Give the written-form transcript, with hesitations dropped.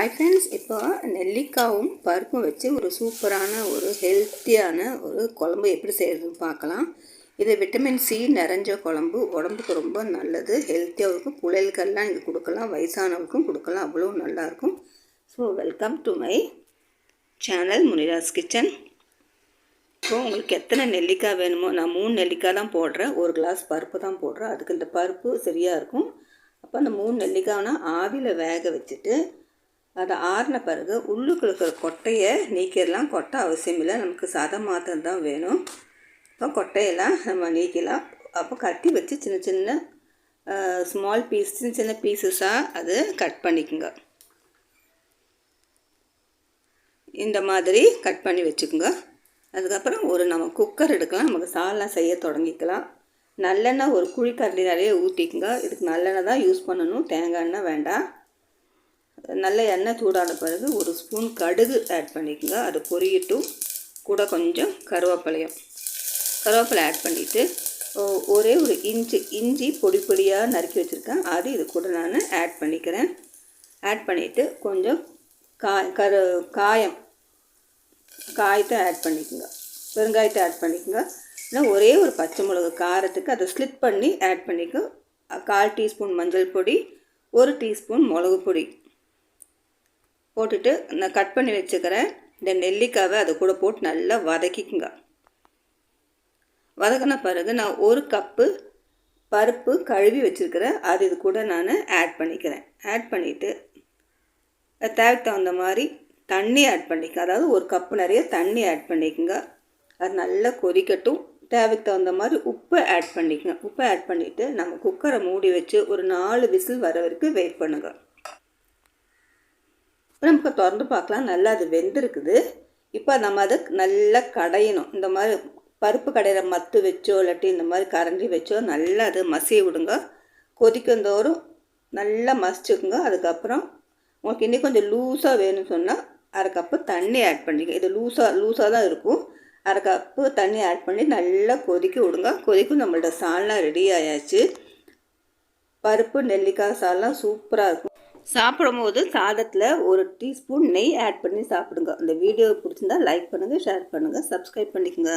Hi friends, இப்போ நெல்லிக்காவும் பருப்பும் வச்சு ஒரு சூப்பரான ஒரு ஹெல்த்தியான ஒரு குழம்பு எப்படி செய்கிறதுன்னு பார்க்கலாம். இது விட்டமின் சி நிறைஞ்ச குழம்பு, உடம்புக்கு ரொம்ப நல்லது, ஹெல்த்தியாக இருக்கும். பிள்ளைகளுக்கெல்லாம் நீங்கள் கொடுக்கலாம், வயசானவருக்கும் கொடுக்கலாம், அவ்வளோ நல்லாயிருக்கும். So welcome to my channel Munira's kitchen. So உங்களுக்கு எத்தனை நெல்லிக்காய் வேணுமோ, நான் 3 நெல்லிக்காய் தான் போடுறேன், 1 கிளாஸ் பருப்பு தான் போடுறேன். அதுக்கு இந்த பருப்பு சரியாக இருக்கும். அப்போ அந்த 3 நெல்லிக்காய்னா ஆவியில் வேக வச்சுட்டு அதை ஆறின பிறகு உள்ளுக்குள்ள இருக்கிற கொட்டையை நீக்கிடலாம். கொட்டை அவசியம் இல்லை, நமக்கு சதம் மாத்திரம் தான் வேணும். அப்போ கொட்டையெல்லாம் நம்ம நீக்கலாம். அப்போ கட்டி வச்சு சின்ன சின்ன ஸ்மால் பீஸ், சின்ன சின்ன பீசஸாக அது கட் பண்ணிக்கோங்க. இந்த மாதிரி கட் பண்ணி வச்சுக்கோங்க. அதுக்கப்புறம் நம்ம குக்கர் எடுக்கலாம், நமக்கு சாதம் செய்ய தொடங்கிக்கலாம். நல்லெண்ணெய் ஒரு குழிக்கரண்டி நிறைய ஊற்றிக்குங்க. இதுக்கு நல்லெண்ணெய் தான் யூஸ் பண்ணணும், தேங்காய் எண்ணெய் வேண்டாம். நல்ல எண்ணெய் சூடான பிறகு 1 ஸ்பூன் கடுகு ஆட் பண்ணிக்கோங்க. அது பொரியட்டும். கூட கொஞ்சம் கருவேப்பிலை ஆட் பண்ணிவிட்டு ஒரே ஒரு இஞ்சி பொடி பொடியாக நறுக்கி வச்சுருக்கேன், அது இது கூட நான் ஆட் பண்ணிக்கிறேன். ஆட் பண்ணிவிட்டு கொஞ்சம் காயத்தை ஆட் பண்ணிக்கோங்க, பெருங்காயத்தை ஆட் பண்ணிக்கோங்க. இல்லை ஒரே ஒரு பச்சை மிளகு காரத்துக்கு அதை ஸ்லிட் பண்ணி ஆட் பண்ணிக்கோ. 1/4 டீஸ்பூன் மஞ்சள் பொடி, 1 டீஸ்பூன் மிளகு பொடி போட்டுட்டு நான் கட் பண்ணி வச்சுக்கிறேன் இந்த நெல்லிக்காவை அதை கூட போட்டு நல்லா வதக்கிக்குங்க. வதக்கின பிறகு நான் 1 கப்பு பருப்பு கழுவி வச்சுருக்கிறேன், அது இது கூட நான் ஆட் பண்ணிக்கிறேன். ஆட் பண்ணிவிட்டு தேவைக்கு தகுந்த மாதிரி தண்ணி ஆட் பண்ணிக்க, அதாவது 1 கப்பு நிறைய தண்ணி ஆட் பண்ணிக்கோங்க. அது நல்லா கொதிக்கட்டும். தேவைக்கு தகுந்த மாதிரி உப்பு ஆட் பண்ணிக்கோங்க. உப்பு ஆட் பண்ணிவிட்டு நம்ம குக்கரை மூடி வச்சு ஒரு 4 விசில் வர வரைக்கும் வெயிட் பண்ணுங்கள். நமக்கு திறந்து பார்க்கலாம், நல்லா அது வெந்திருக்குது. இப்போ நம்ம அதை நல்லா கடையணும். இந்த மாதிரி பருப்பு கடையிற மத்து வச்சோ இல்லாட்டி இந்த மாதிரி கரண்டி வச்சோ நல்லா அதை மசிய விடுங்க. கொதிக்கந்தோறும் நல்லா மசிச்சுக்குங்க. அதுக்கப்புறம் உங்களுக்கு இன்னும் கொஞ்சம் லூஸாக வேணும்னு சொன்னால் 1/2 கப்பு தண்ணி ஆட் பண்ணிக்க. இது லூஸாக தான் இருக்கும். 1/2 கப்பு தண்ணி ஆட் பண்ணி நல்லா கொதிக்க விடுங்க. கொதிக்கும். நம்மள்ட்ட சால்னா ரெடி ஆயாச்சு. பருப்பு நெல்லிக்காய் சால்னா சூப்பராக இருக்கும். சாப்பிடும்போது சாதத்தில் 1 டீஸ்பூன் நெய் ஆட் பண்ணி சாப்பிடுங்க. இந்த வீடியோ பிடிச்சிருந்தா லைக் பண்ணுங்கள், ஷேர் பண்ணுங்கள், சப்ஸ்கிரைப் பண்ணிக்கோங்க.